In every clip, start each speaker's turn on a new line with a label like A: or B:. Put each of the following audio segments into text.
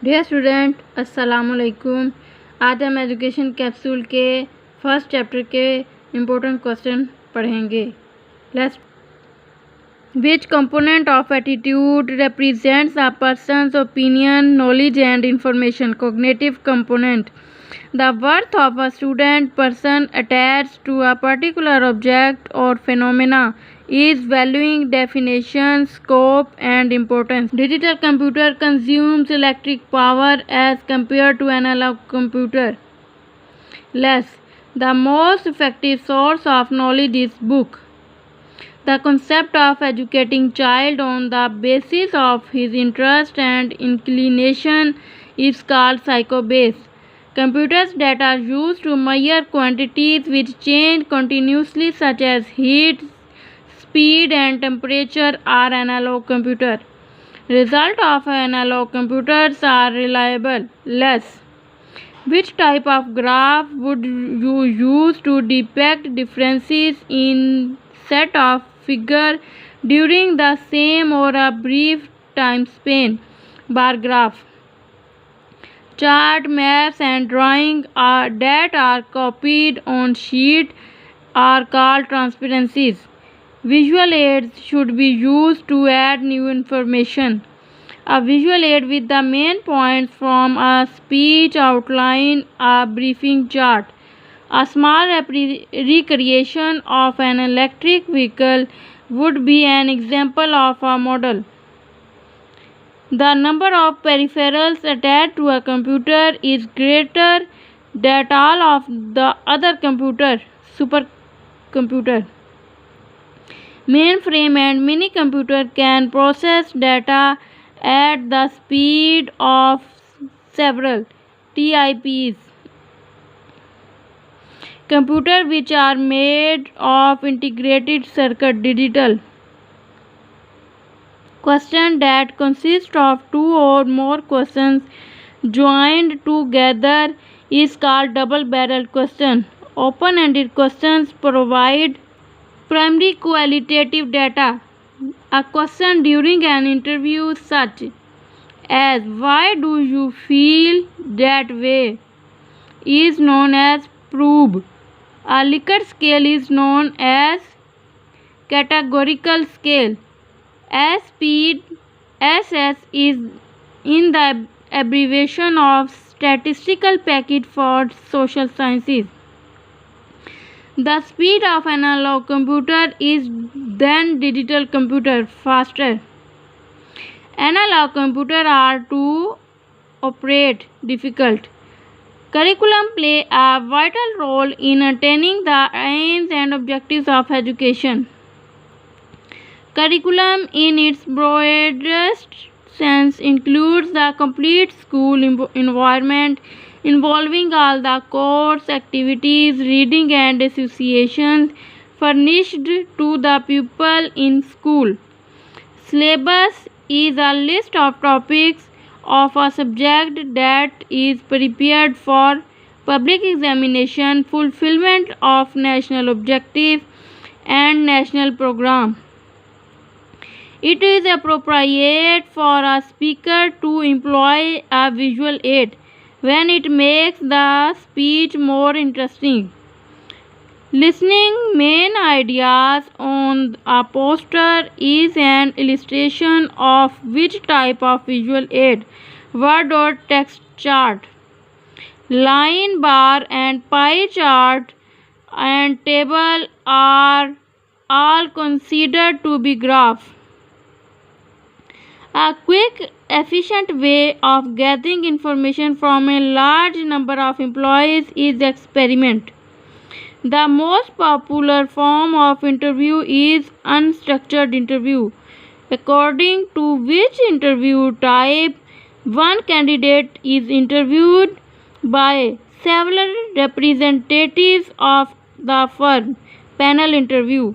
A: Dear student अस्सलाम वालेकुम। आज हम एजुकेशन कैप्सूल के फर्स्ट चैप्टर के इम्पोर्टेंट क्वेश्चन पढ़ेंगे। Let's Which component of attitude represents a person's opinion, knowledge and information? Cognitive component. The worth of a student person attached to a particular object or phenomena is valuing definition, scope and importance. Digital computer consumes electric power as compared to analog computer. Less. The most effective source of knowledge is book. The concept of educating child on the basis of his interest and inclination is called psychobase. Computers that are used to measure quantities which change continuously such as heat, speed and temperature are analog computer. Result of analog computers are reliable. Less. Which type of graph would you use to depict differences in set of figure during the same or a brief time span? Bar graph. Chart, maps and drawing that are copied on sheet are called transparencies. Visual aids should be used to add new information. A visual aid with the main points from a speech outline a briefing chart. A small recreation of an electric vehicle would be an example of a model. The number of peripherals attached to a computer is greater than all of the other supercomputer. Mainframe and mini computer can process data at the speed of several TIPs. Computers which are made of integrated circuit digital. Question that consists of two or more questions joined together is called double-barreled question. Open-ended questions provide primary qualitative data. A question during an interview such as "Why do you feel that way?" is known as probe. A Likert scale is known as categorical scale. SS is in the abbreviation of statistical package for social sciences. The speed of analog computer is than digital computer, faster. Analog computers are to operate difficult. Curriculum play a vital role in attaining the aims and objectives of education. Curriculum in its broadest sense includes the complete school environment involving all the course activities, reading and associations furnished to the pupil in school. Syllabus is a list of topics of a subject that is prepared for public examination, fulfillment of national objective and national program. It is appropriate for a speaker to employ a visual aid when it makes the speech more interesting. Listening main ideas on a poster is an illustration of which type of visual aid. Word or text chart. Line bar and pie chart and table are all considered to be graph. A quick, efficient way of gathering information from a large number of employees is experiment. The most popular form of interview is unstructured interview, according to which interview type one candidate is interviewed by several representatives of the firm. Panel interview.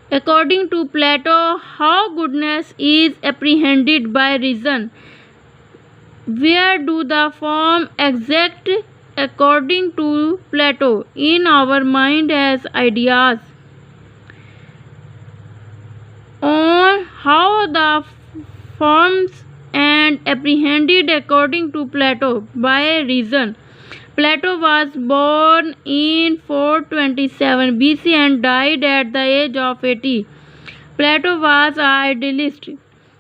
A: According to Plato, how goodness is apprehended by reason. Where do the form exact according to Plato in our mind as ideas? On how the forms and apprehended according to Plato by reason. Plato was born in 427 BC and died at the age of 80. Plato was an idealist.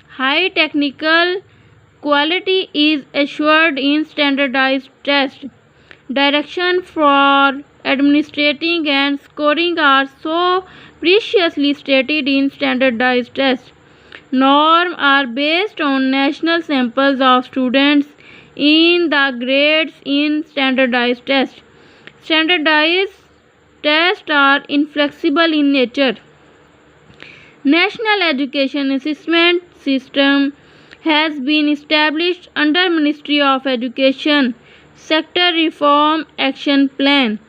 A: High technical quality is assured in standardized tests. Direction for administrating and scoring are so preciously stated in standardized tests. Norms are based on national samples of students in the grades in standardized tests. Standardized tests are inflexible in nature. National Education Assessment System has been established under Ministry of Education Sector Reform Action Plan.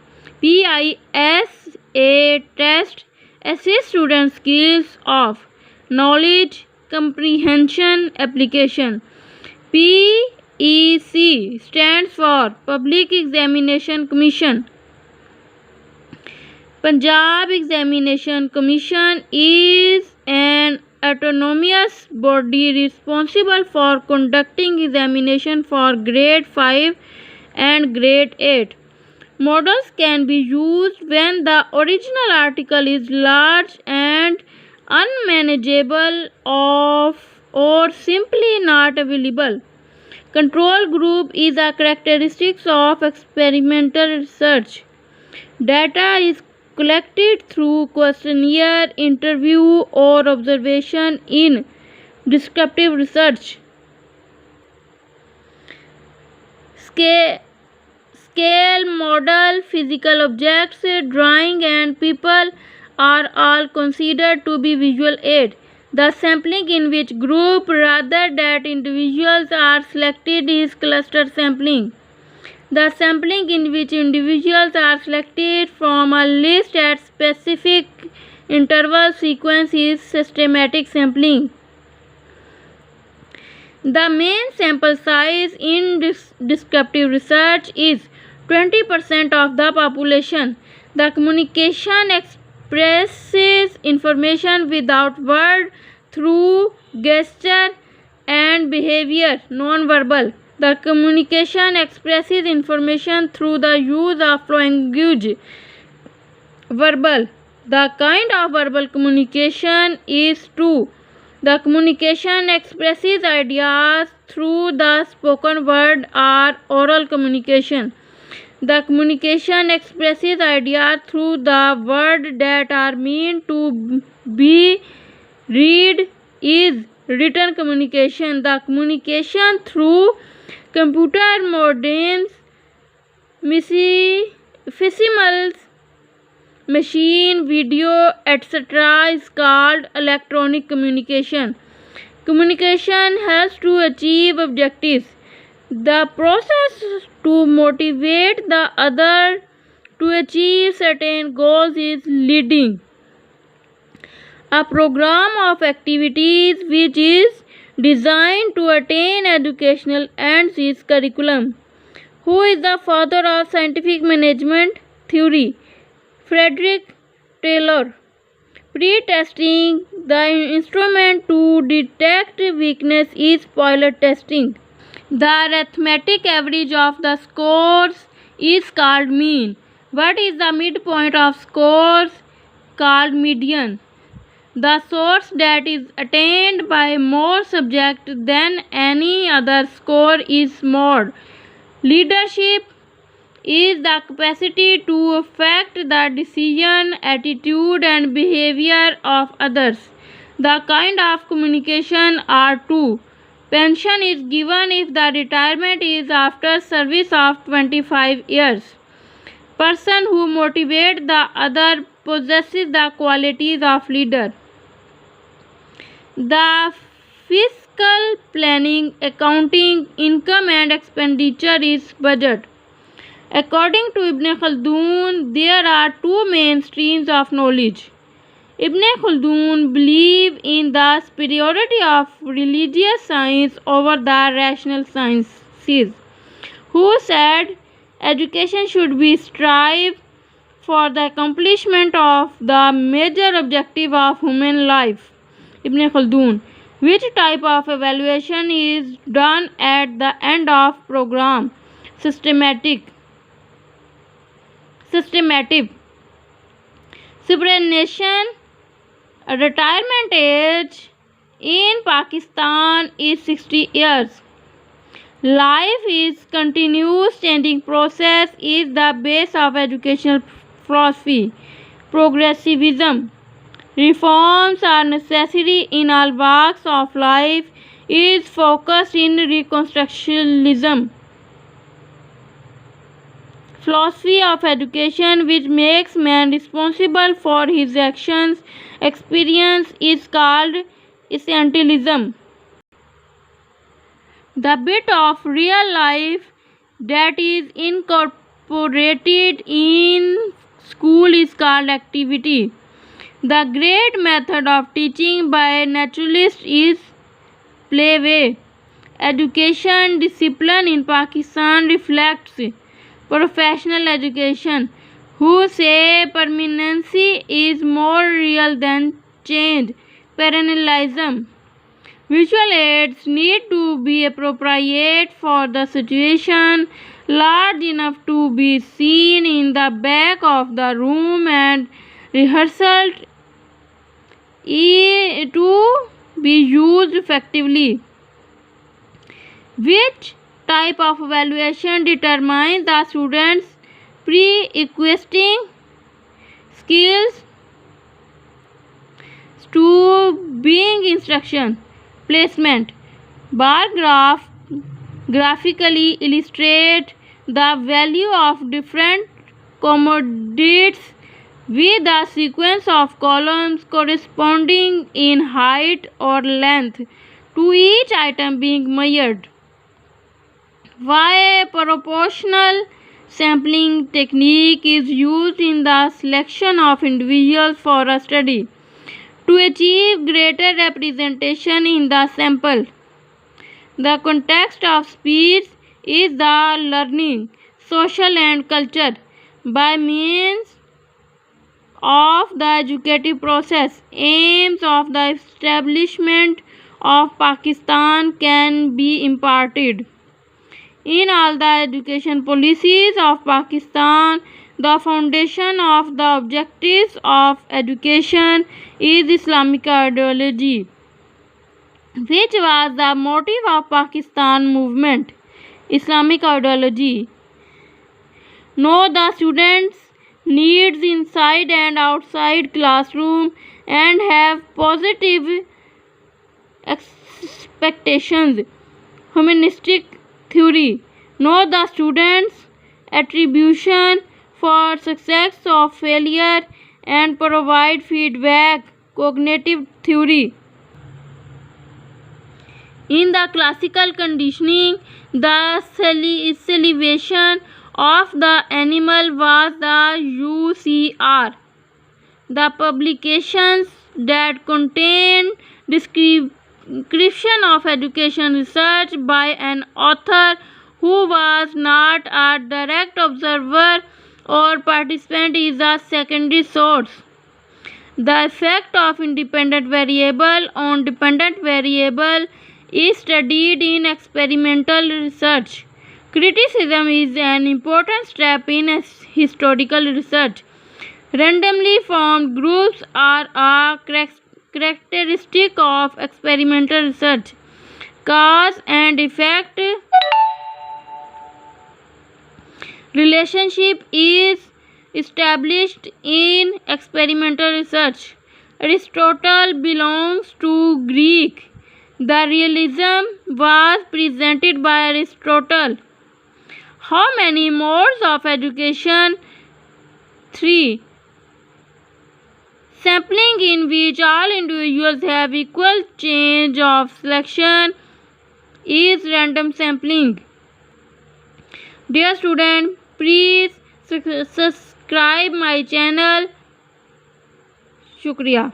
A: PISA test assess student skills of knowledge, comprehension, application. PEC stands for Public Examination Commission. Punjab Examination Commission is an autonomous body responsible for conducting examination for grade 5 and grade 8. Models can be used when the original article is large and unmanageable or simply not available. Control group is a characteristic of experimental research. Data is collected through questionnaire, interview, or observation in descriptive research. Scale, model, physical objects, drawing, and people are all considered to be visual aid. The sampling in which group rather than individuals are selected is cluster sampling. The sampling in which individuals are selected from a list at specific interval sequence is systematic sampling. The main sample size in descriptive research is 20% of the population. The communication expresses information without word through gesture and behavior, non-verbal. The communication expresses information through the use of language, verbal. The kind of verbal communication is two. The communication expresses ideas through the spoken word or oral communication. The communication expresses ideas through the words that are meant to be read is written communication. The communication through computer modems, decimals, machine, video, etc. is called electronic communication. Communication has to achieve objectives. The process to motivate the other to achieve certain goals is leading. A program of activities which is designed to attain educational ends is curriculum. Who is the father of scientific management theory? Frederick Taylor. Pre-testing, the instrument to detect weakness is pilot testing. The arithmetic average of the scores is called mean. What is the midpoint of scores? Called median. The source that is attained by more subjects than any other score is mode. Leadership is the capacity to affect the decision, attitude, and behavior of others. The kind of communication are two. Pension is given if the retirement is after service of 25 years. Person who motivates the other possesses the qualities of leader. The fiscal planning, accounting, income and expenditure is budget. According to Ibn Khaldun, there are two main streams of knowledge. Ibn Khaldun believed in the superiority of religious science over the rational sciences, who said education should be strive for the accomplishment of the major objective of human life. Ibn Khaldun. Which type of evaluation is done at the end of program? Systematic. Superannuation retirement age in Pakistan is 60 years. Life is continuous changing process is the base of educational philosophy. Progressivism. Reforms are necessary in all walks of life is focused in reconstructionism. Philosophy of education which makes man responsible for his actions experience is called essentialism. The bit of real life that is incorporated in school is called activity. The great method of teaching by naturalists is playway. Education discipline in Pakistan reflects professional education, who say permanency is more real than change. Perennialism. Visual aids need to be appropriate for the situation, large enough to be seen in the back of the room and rehearsal to be used effectively. Which type of evaluation determines the student's pre-existing skills to being instruction? Placement. Bar graph graphically illustrate the value of different commodities with a sequence of columns corresponding in height or length to each item being measured. Why proportional sampling technique is used in the selection of individuals for a study? To achieve greater representation in the sample. The context of speech is the learning, social and culture by means of the educative process. Aims of the establishment of Pakistan can be imparted in all the education policies of Pakistan. The foundation of the objectives of education is Islamic ideology, which was the motive of Pakistan movement. Islamic ideology. Know the students' needs inside and outside classroom and have positive expectations. Humanistic theory. Know the students' attribution for success or failure and provide feedback. Cognitive theory. In the classical conditioning, the salivation of the animal was the UCR. The publications that contain description of education research by an author who was not a direct observer or participant is a secondary source. The effect of independent variable on dependent variable is studied in experimental research. Criticism is an important step in historical research. Randomly formed groups are a characteristic of experimental research. Cause and effect relationship is established in experimental research. Aristotle belongs to Greek. The realism was presented by Aristotle. How many modes of education? 3. Sampling in which all individuals have equal change of selection is random sampling. Dear student, please subscribe my channel. Shukriya.